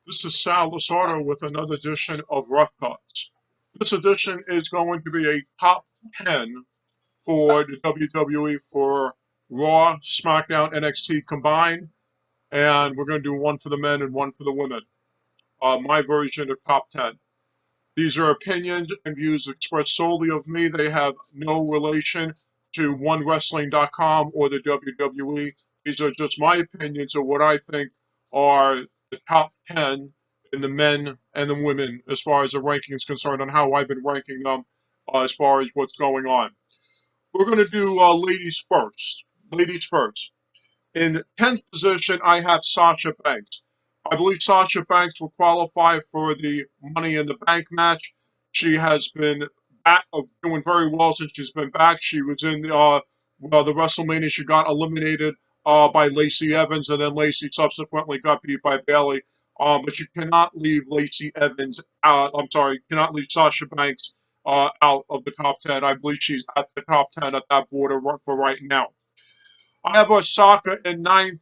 This is Sal Lasardo with another edition of Rough Cuts. This edition is going to be a top 10 for the WWE for Raw, SmackDown, NXT combined, and we're going to do one for the men and one for the women. My version of top 10. These are opinions and views expressed solely of me. They have no relation to OneWrestling.com or the WWE. These are just my opinions of what I think are the top 10 in the men and the women as far as the ranking is concerned, and how I've been ranking them as far as what's going on. We're going to do ladies first. Ladies first. In 10th position, I have Sasha Banks. I believe Sasha Banks will qualify for the Money in the Bank match. She has been doing very well since she's been back. She was in the WrestleMania. She got eliminated by Lacey Evans, and then Lacey subsequently got beat by Bayley. But you cannot leave Lacey Evans out. I'm sorry, you cannot leave Sasha Banks out of the top 10. I believe she's at the top 10 at that border for right now. I have Osaka in ninth.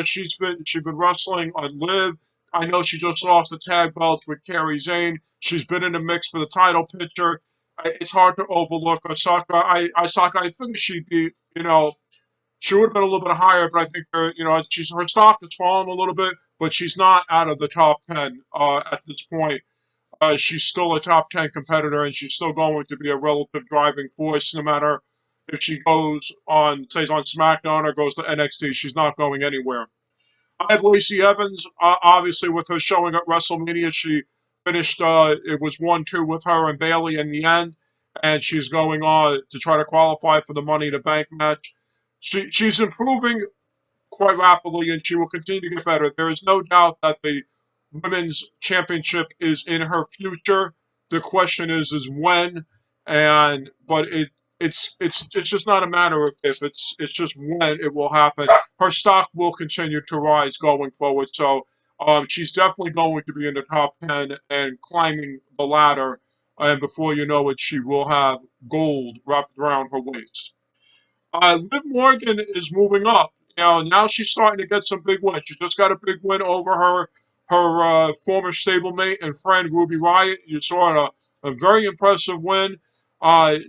She's been wrestling on Live. I know she just lost the tag belts with Kairi Sane. She's been in the mix for the title picture. It's hard to overlook Osaka. Osaka, I think she'd be, she would have been a little bit higher, but I think her stock has fallen a little bit, but she's not out of the top 10 at this point. She's still a top 10 competitor, and she's still going to be a relative driving force no matter if she stays on SmackDown or goes to NXT. She's not going anywhere. I have Lacey Evans, obviously, with her showing at WrestleMania. She finished, it was 1-2 with her and Bayley in the end, and she's going on to try to qualify for the Money in the Bank match. She's improving quite rapidly, and she will continue to get better. There is no doubt that the women's championship is in her future. The question is when, and but it's just not a matter of if. It's just when it will happen. Her stock will continue to rise going forward. So she's definitely going to be in the top 10 and climbing the ladder. And before you know it, she will have gold wrapped around her waist. Liv Morgan is moving up. Now she's starting to get some big wins. She just got a big win over her former stablemate and friend Ruby Riott. You saw a very impressive win.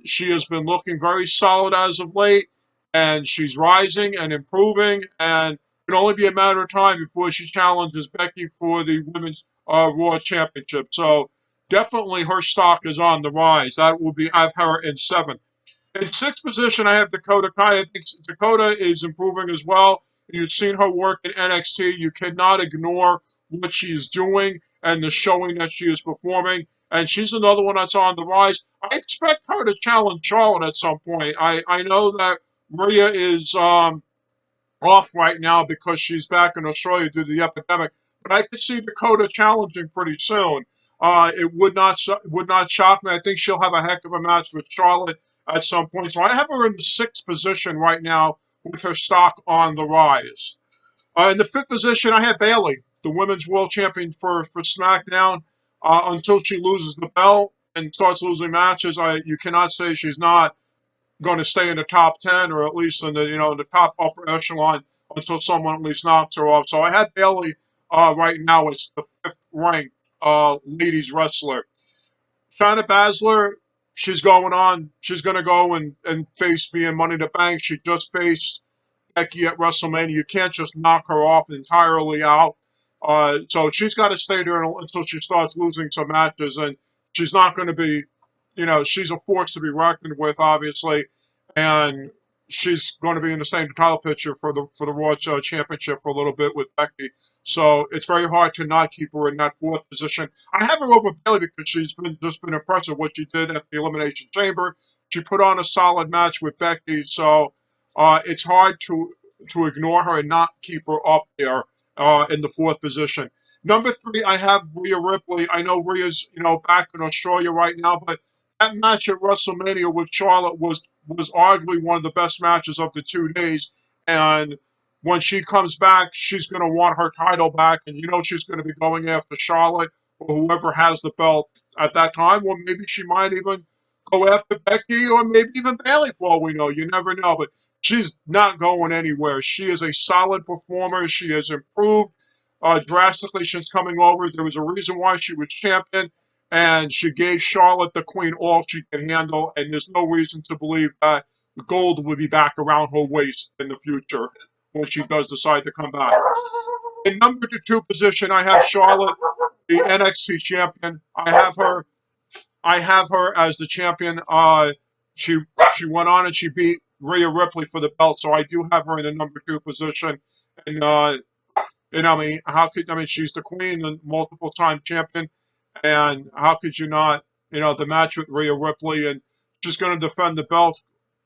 She has been looking very solid as of late, and she's rising and improving. And it can only be a matter of time before she challenges Becky for the women's Raw Championship. So definitely her stock is on the rise. That will be. I've her in seventh. In sixth position, I have Dakota Kai. I think Dakota is improving as well. You've seen her work in NXT. You cannot ignore what she is doing and the showing that she is performing. And she's another one that's on the rise. I expect her to challenge Charlotte at some point. I know that Rhea is off right now because she's back in Australia due to the epidemic. But I could see Dakota challenging pretty soon. It would not shock me. I think she'll have a heck of a match with Charlotte at some point. So I have her in the sixth position right now with her stock on the rise. In the fifth position, I have Bayley, the women's world champion for SmackDown. Until she loses the belt and starts losing matches, you cannot say she's not going to stay in the top 10 or at least in the top upper echelon until someone at least knocks her off. So I had Bayley right now as the fifth ranked ladies wrestler. Shayna Baszler, she's going on. She's going to go and face me in Money in the Bank. She just faced Becky at WrestleMania. You can't just knock her off entirely out. So she's got to stay there until she starts losing some matches, and she's not going to be, she's a force to be reckoned with, obviously, and she's going to be in the same title picture for the Raw Championship for a little bit with Becky. So it's very hard to not keep her in that fourth position. I have her over Bayley because she's been impressive what she did at the Elimination Chamber. She put on a solid match with Becky, so it's hard to ignore her and not keep her up there in the fourth position. Number three, I have Rhea Ripley. I know Rhea's back in Australia right now, but that match at WrestleMania with Charlotte was arguably one of the best matches of the 2 days. And when she comes back, she's going to want her title back, and she's going to be going after Charlotte or whoever has the belt at that time, or maybe she might even go after Becky or maybe even Bayley for all we know. You never know, but she's not going anywhere. She is a solid performer. She has improved. drastically since coming over. There was a reason why she was champion, and she gave Charlotte the Queen all she could handle, and there's no reason to believe that the gold will be back around her waist in the future when she does decide to come back. In number two position, I have Charlotte, the NXT champion. I have her as the champion. She she went on and she beat Rhea Ripley for the belt, so I do have her in the number two position. And I mean, how could I mean she's the queen and multiple time champion, and how could you not? The match with Rhea Ripley, and she's going to defend the belt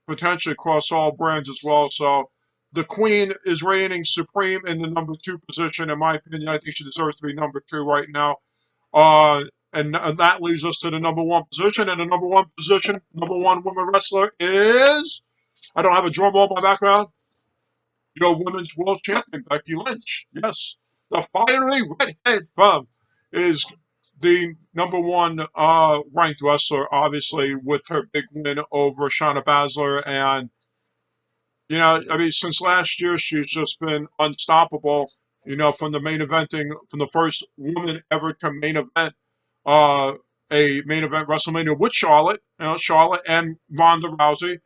potentially across all brands as well. So the queen is reigning supreme in the number two position. In my opinion, I think she deserves to be number two right now. Uh, and that leaves us to the number one position. And the number one position, number one woman wrestler is, I don't have a drum roll in my background, women's world champion, Becky Lynch. Yes, the fiery redhead from is the number one ranked wrestler, obviously, with her big win over Shayna Baszler. And I mean, since last year, she's just been unstoppable. From the main eventing, from the first woman ever to main event, uh, a main event WrestleMania with Charlotte, Charlotte and Ronda Rousey,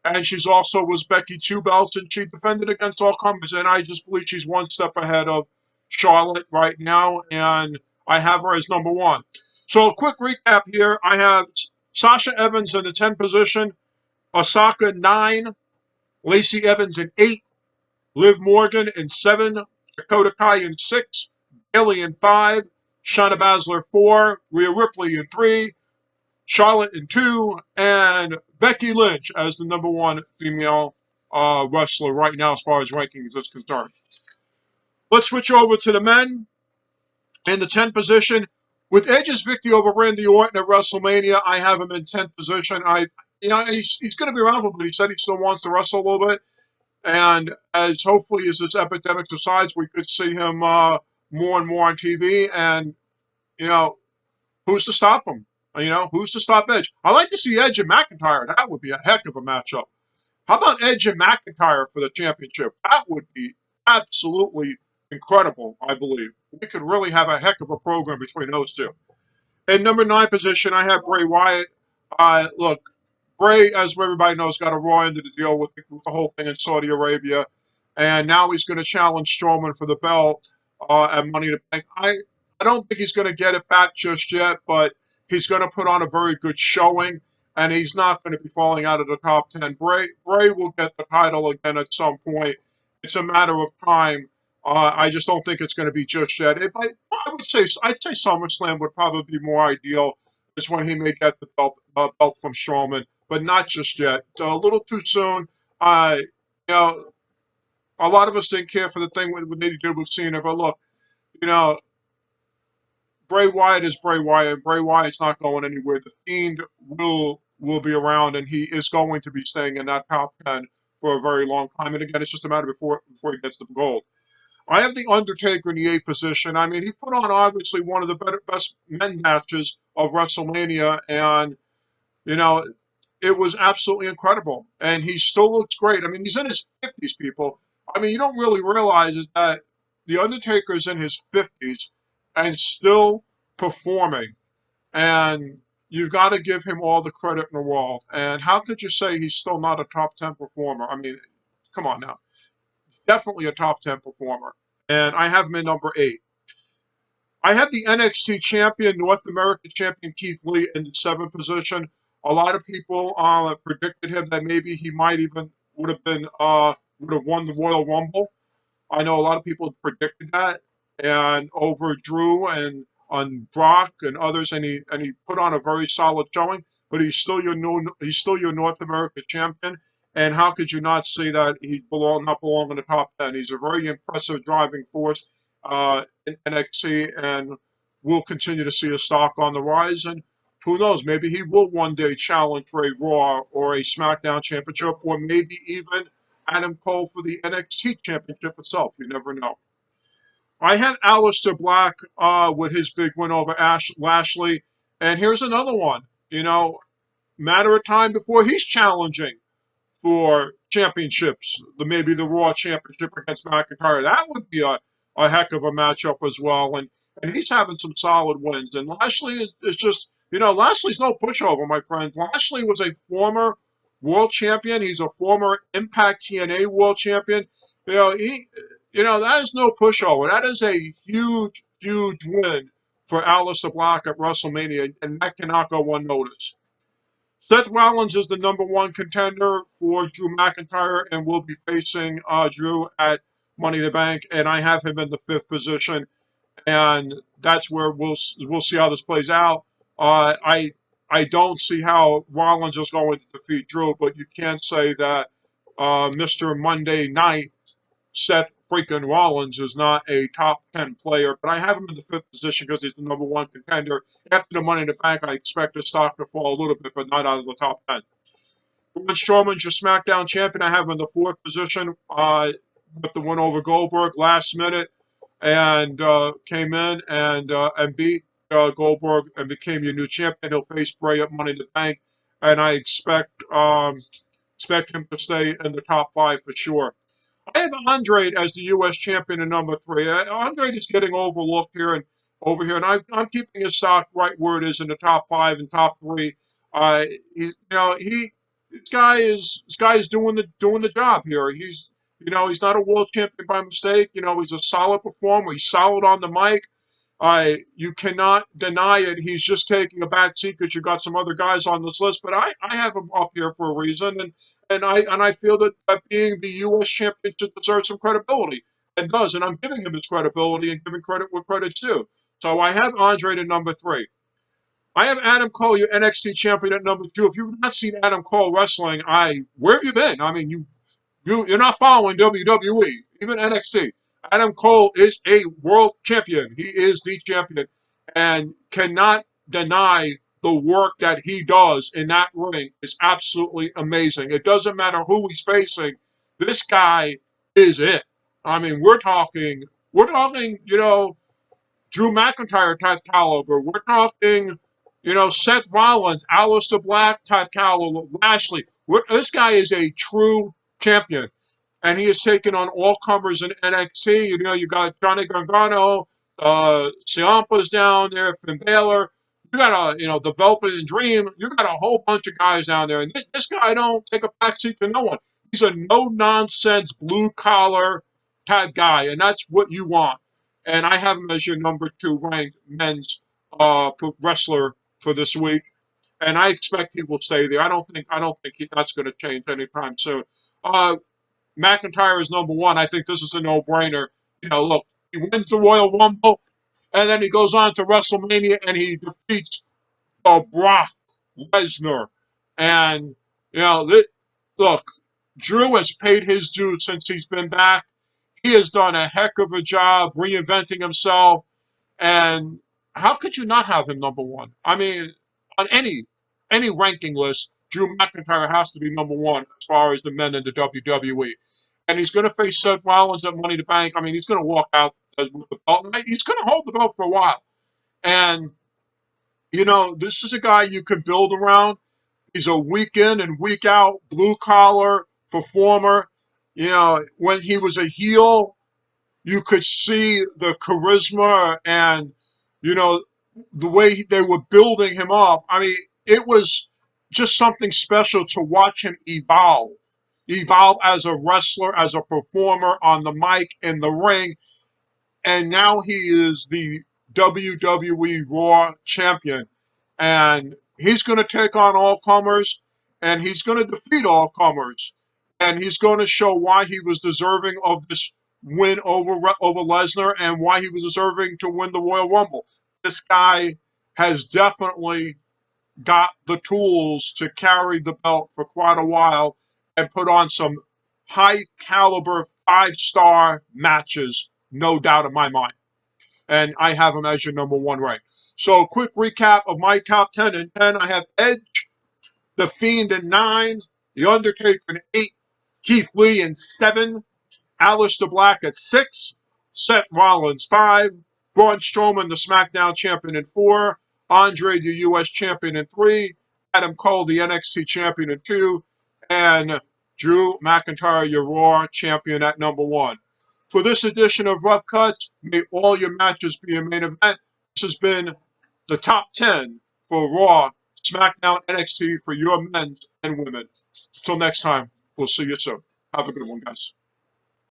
and she's also was Becky two belts, and she defended against all comers. And I just believe she's one step ahead of Charlotte right now, and I have her as number one. So, a quick recap here: I have Sasha Evans in the 10 position, Osaka 9. Lacey Evans in 8, Liv Morgan in 7, Dakota Kai in 6, Bayley in 5, Shayna Baszler 4, Rhea Ripley in 3, Charlotte in 2, and Becky Lynch as the number one female wrestler right now as far as rankings is concerned. Let's switch over to the men in the 10th position. With Edge's victory over Randy Orton at WrestleMania, I have him in 10th position. He's going to be around, but he said he still wants to wrestle a little bit. And as hopefully as this epidemic subsides, we could see him more and more on TV. And, who's to stop him? Who's to stop Edge? I like to see Edge and McIntyre. That would be a heck of a matchup. How about Edge and McIntyre for the championship? That would be absolutely incredible, I believe. We could really have a heck of a program between those two. In number 9 position, I have Bray Wyatt. Look, Bray, as everybody knows, got a raw end of the deal with the whole thing in Saudi Arabia, and now he's going to challenge Strowman for the belt at Money in the Bank. I don't think he's going to get it back just yet, but he's going to put on a very good showing, and he's not going to be falling out of the top 10. Bray will get the title again at some point. It's a matter of time. I just don't think it's going to be just yet. I'd say SummerSlam would probably be more ideal. Is when he may get the belt from Strowman, but not just yet. A little too soon. You know, a lot of us didn't care for the thing when they did with Cena, but look, you know, Bray Wyatt is Bray Wyatt. Bray Wyatt's not going anywhere. The Fiend will be around, and he is going to be staying in that top 10 for a very long time. And again, it's just a matter before he gets the gold. I have the Undertaker in the 8th position. I mean, he put on obviously one of the best men matches of WrestleMania, and you know, it was absolutely incredible. And he still looks great. I mean, he's in his 50s, people. I mean, you don't really realize is that the Undertaker's in his 50s and still performing. And you've got to give him all the credit in the world. And how could you say he's still not a top 10 performer? I mean, come on now. Definitely a top 10 performer. And I have him in number 8. I have the NXT champion, North American champion Keith Lee in the 7th position. A lot of people predicted him that maybe he might even would have won the Royal Rumble. I know a lot of people predicted that, and over Drew and on Brock and others, and he put on a very solid showing. But he's still your North American champion. And how could you not see that he not belong in the top 10? He's a very impressive driving force in NXT, and we'll continue to see his stock on the rise. And who knows? Maybe he will one day challenge a Raw or a SmackDown championship, or maybe even Adam Cole for the NXT championship itself. You never know. I had Aleister Black with his big win over Lashley. And here's another one. Matter of time before he's challenging for championships, maybe the Raw championship against McIntyre. That would be a heck of a matchup as well. And he's having some solid wins. And Lashley is just, Lashley's no pushover, my friend. Lashley was a former world champion. He's a former Impact TNA world champion. That is no pushover. That is a huge, huge win for Aleister Black at WrestleMania, and that cannot go unnoticed. Seth Rollins is the number one contender for Drew McIntyre and will be facing Drew at Money in the Bank, and I have him in the fifth position, and that's where we'll see how this plays out. I don't see how Rollins is going to defeat Drew, but you can't say that Mr. Monday Night Seth freaking Rollins is not a top 10 player, but I have him in the fifth position because he's the number one contender. After the Money in the Bank, I expect his stock to fall a little bit, but not out of the top 10. Braun Strowman's your SmackDown champion. I have him in the fourth position with the win over Goldberg last minute, and came in and beat Goldberg and became your new champion. He'll face Bray at Money in the Bank, and I expect him to stay in the top five for sure. I have Andrade as the U.S. champion in number three. Andrade is getting overlooked here and over here, and I'm keeping his stock right where it is in the top five and top three. This guy is doing the job here. He's not a world champion by mistake. He's a solid performer. He's solid on the mic. You cannot deny it. He's just taking a back seat because you got some other guys on this list, but I have him up here for a reason, and I feel that being the U.S. champion should deserve some credibility, and does, and I'm giving him his credibility and giving credit where credit's due. So I have Andre at number three. I have Adam Cole, your NXT champion, at number two. If you've not seen Adam Cole wrestling, where have you been? I mean, you're not following WWE, even NXT. Adam Cole is a world champion. He is the champion and cannot deny the work that he does in that ring is absolutely amazing. It doesn't matter who he's facing. This guy is it. I mean, we're talking, Drew McIntyre type caliber. We're talking, Seth Rollins, Aleister Black type caliber, Lashley. This guy is a true champion, and he has taken on all comers in NXT. You got Johnny Gargano, Ciampa's down there, Finn Balor. You got the Velvet and Dream. You got a whole bunch of guys down there, and this guy don't take a backseat to no one. He's a no nonsense blue collar type guy, and that's what you want. And I have him as your number two ranked men's wrestler for this week, and I expect he will stay there. I don't think that's going to change anytime soon. Uh, McIntyre is number one. I think this is a no-brainer. Look, he wins the Royal Rumble, and then he goes on to WrestleMania and he defeats Brock Lesnar. And look, Drew has paid his dues since he's been back. He has done a heck of a job reinventing himself. And how could you not have him number one? I mean, on any ranking list, Drew McIntyre has to be number one as far as the men in the WWE. And he's going to face Seth Rollins at Money in the Bank. I mean, he's going to walk out with the belt. He's going to hold the belt for a while. And, this is a guy you can build around. He's a week in and week out blue collar performer. When he was a heel, you could see the charisma and you know the way they were building him up. I mean, it was just something special to watch him evolve as a wrestler, as a performer on the mic, in the ring, and now he is the WWE Raw champion, and he's going to take on all comers, and he's going to defeat all comers, and he's going to show why he was deserving of this win over Lesnar and why he was deserving to win the Royal Rumble. This guy has definitely got the tools to carry the belt for quite a while and put on some high caliber 5-star matches, no doubt in my mind. And I have him as your number one rank. So, quick recap of my top 10. In 10, I have Edge, The Fiend in 9, The Undertaker in 8, Keith Lee in 7, Aleister Black at 6, Seth Rollins 5, Braun Strowman, the SmackDown champion, in 4, Andre, the U.S. champion, in 3, Adam Cole, the NXT champion, in 2, and Drew McIntyre, your Raw champion, at number 1. For this edition of Rough Cuts, may all your matches be a main event. This has been the top 10 for Raw, SmackDown, NXT for your men's and women. Until next time, we'll see you soon. Have a good one, guys.